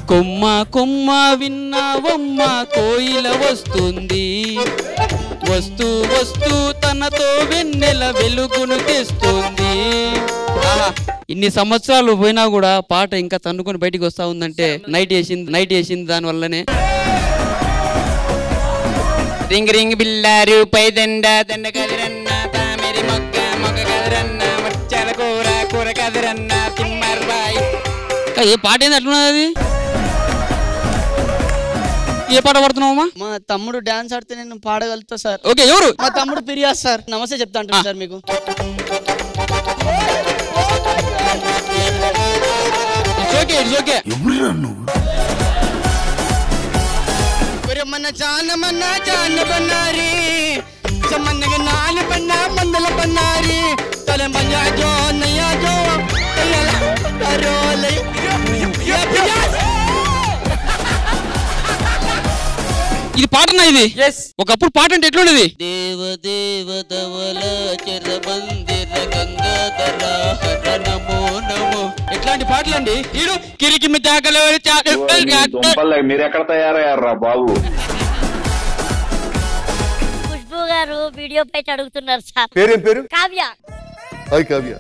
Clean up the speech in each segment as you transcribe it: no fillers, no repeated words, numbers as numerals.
కొమ్మ కొమ్మ విన్నావమ్మ కోయిల వస్తుంది, వస్తూ వస్తూ తనతో వెన్నెల వెలుగును తెస్తుంది. ఇన్ని సంవత్సరాలు పోయినా కూడా పాట ఇంకా తన్నుకొని బయటికి వస్తా ఉందంటే నైట్ వేసింది దాని వల్లనే. రింగ్ రింగ్ బిల్లారు పై దండ దండ కదిరన్న తామెరి మొగ్గ మొగ్గ కదిరన్న మచ్చాల కూర కూర కదిరన్న తిమ్మర్బాయి. ఏ పాట ఏంది అట్లున్నది? ఏ పాట పడుతున్నావమ్మా? మా తమ్ముడు డాన్స్ ఆడితే నేను పాడగలుగుతా సార్. ఓకే, ఎవరు? మా తమ్ముడు ఫిర్యాజ్ సార్. నమస్తే చెప్తా అంటాను సార్ మీకు. జాన బన్నారి సమన్నగా నాలు బన్నా మందల బన్నారి తల మంజా జో నయా జో రోలై. ఇది పాటనా? ఇది ఒకప్పుడు పాట అంటే ఎట్లుండేది? దేవ దేవ ధవల చరమందిర గంగాధర హర నమో నమో. ఎట్లాంటి పాటలు అండి? ఈడు కిరికి మీరు ఎక్కడ తయారయ్యారా బాబు? ఖుష్బూ గారు వీడియో పై అడుగుతున్నారు సార్. పేరేం పేరు? Kavya. Hi Kavya,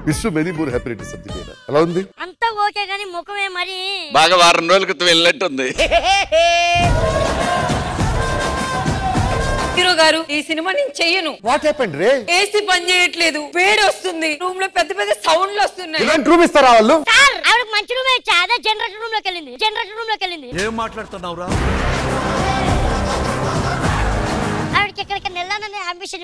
wish many more happy returns of the day. ఎలా ఉంది? అంతా ఓకే గానీ ముఖమే మరి బాగా వారం రోజుల క్రితం వెళ్ళినట్టుంది. హీరో గారు ఈ సినిమా నేను చెయ్యను. What happened ray? ఏసీ పని చేయట్లేదు, వేడి వస్తుంది, రూమ్ లో పెద్ద పెద్ద సౌండ్లు వస్తున్నాయి. ఇలాంటి రూమ్ ఇస్తారా వాళ్ళు? సార్ ఆవిడకి మంచి రూమ్ ఇచ్చా, అదే జనరేటర్ రూమ్ లోకి వెళ్ళింది. ఏం మాట్లాడుతున్నావురా? ఆవిడకి ఎక్కడికి వెళ్ళాలనే అంబిషన్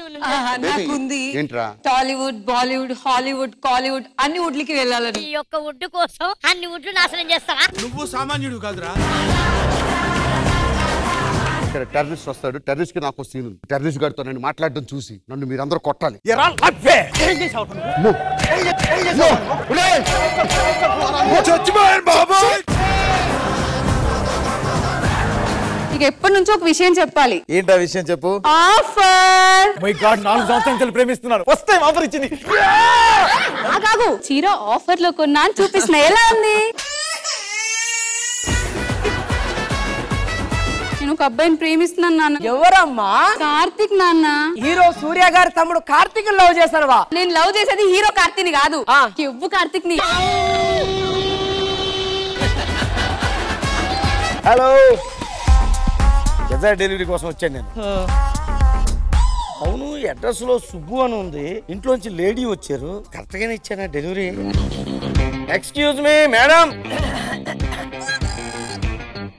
నాకుంది. ఏంట్రా? టాలీవుడ్, బాలీవుడ్, హాలీవుడ్, కాలీవుడ్ అన్ని వుడ్లకి వెళ్ళాలని. ఈ యొక్క వుడ్ కోసం అన్ని వుడ్లు నాశనం చేస్తావా? నువ్వు సామాన్యుడు కాదురా. ఇక్కడ టెర్రరిస్ట్ వస్తాడు, టెర్రరిస్ట్ కి నాకు సీన్ ఉంది. టెర్రరిస్ట్ గారితో నేను మాట్లాడడం చూసి నన్ను మీరందరూ కొట్టాలి. ఇక ఎప్పటి నుంచో ఒక విషయం చెప్పాలి. ఏంటా విషయం చెప్పు. ఆఫర్. మై గాడ్, 4 సంవత్సరాలు ప్రేమిస్తున్నాను. వస్తే ఆఫర్ ఇచ్చింది. కాదు, చీర ఆఫర్ లో కొన్నా అని చూపిస్తున్నా. ఎలా ఉంది? నేను ఒక అబ్బాయిని ప్రేమిస్తున్నాను నాన్న. ఎవరమ్మా? కార్తిక్ నాన్న. హీరో సూర్య గారి తమ్ముడు కార్తిక్ లవ్ చేశావా? నేను లవ్ చేసేది హీరో కార్తిక్ కాదు, కెవ్వు కార్తిక్ ని. హలో, డెలివరీ కోసం వచ్చాను నేను. అవును, అడ్రస్ లో సుబ్బు అని ఉంది, ఇంట్లోంచి లేడీ వచ్చారు. కరెక్ట్ గానే ఇచ్చానా డెలివరీ? ఎక్స్క్యూజ్ మీ మేడం,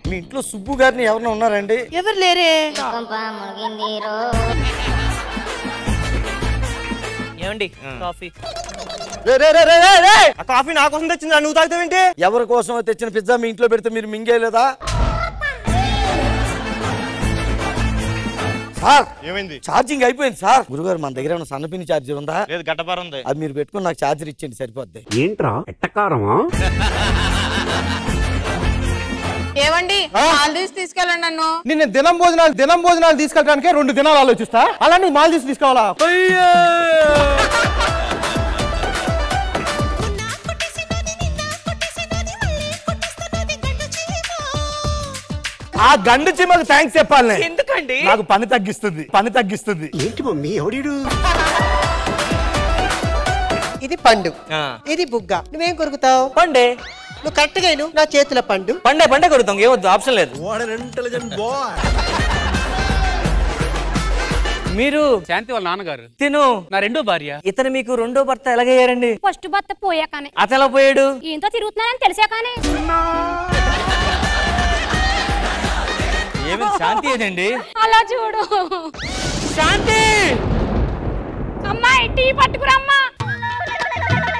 మీ ఇంట్లో సుబ్బు గారిని ఎవరైనా ఉన్నారండి? ఎవరు లేరే. ఏమండి కాఫీ? ఆ కాఫీ నా కోసం తెచ్చింది, నువ్వు తాగుతావేంటి? ఎవరి కోసం తెచ్చిన పిజ్జా మీ ఇంట్లో పెడితే మీరు మింగేయలేదా? సార్ ఏమైంది? ఛార్జింగ్ అయిపోయింది సార్. గురుగారు, మన దగ్గర ఏమైనా సన్నపిని ఛార్జర్ ఉందా? లేదు, గట్టపారం ఉంది. అది మీరు పెట్టుకుని నాకు ఛార్జర్ ఇచ్చేయండి, సరిపోద్ది. ఏంట్రా ఎట్టకారమా? ఏవండి, మాల్దీవ్స్ తీసుకెళ్ళండి నన్ను. నిన్న దినం భోజనాలు తీసుకెళ్ళడానికి 2 దినాలు ఆలోచిస్తా, అలా నువ్వు మాల్దీవ్స్ తీసుకోవాలా? ఆ గండు చిమ్మకు థ్యాంక్స్ చెప్పాలి. ఎందుకండి? నాకు పని తగ్గిస్తుంది. ఏంటి మమ్మీ ఎవడీడు? ఇది పండు, ఇది బుగ్గ. నువ్వేం కొరుకుతావు? పండే. నువ్వు కరెక్ట్ గా నా చేతుల పండే కొడుతాం. ఏమొద్దు, ఆప్షన్ లేదు. మీరు శాంతి వాళ్ళ నాన్నగారు. తిను నా రెండో భార్య. ఇతను మీకు రెండో భర్త ఎలాగయ్యారండి? ఫస్ట్ భర్త పోయాకనే. అతలా పోయాడు? ఏంతో తిరుగుతున్నానని తెలిసాకనే. ఏమి శాంతి ఏదండి? అలా చూడు. శాంతి, అమ్మాయి టీ పట్టుకురమ్మా.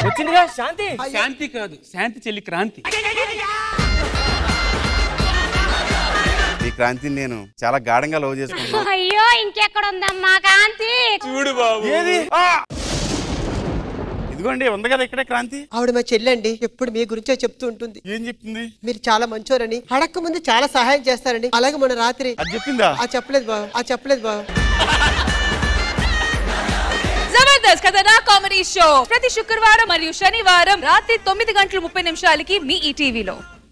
వచ్చిందిగా శాంతి. శాంతి కాదు, శాంతి చెల్లి క్రాంతి. ఈ క్రాంతిని నేను చాలా గాఢంగా లవ్ చేసుకున్నాను. అయ్యో, ఇంకెక్కడ ఉందమ్మా కాంతి? చూడు బాబు, ఏది? ఇదిగోండి ఉంది కదా ఇక్కడే క్రాంతి. ఆవిడ మా చెల్లండి, ఎప్పుడు మీ గురించే చెప్తూ ఉంటుంది. ఏం చెప్తుంది? మీరు చాలా మంచోరని, అడక్క ముందు చాలా సహాయం చేస్తారని. అలాగే మొన్న రాత్రి అది చెప్పిందా? చెప్పలేదు బాబు. జబర్దస్త్ కథనా కామెడీ షో ప్రతి శుక్రవారం మరియు శనివారం రాత్రి 9:30 మీ ఈటీవీలో.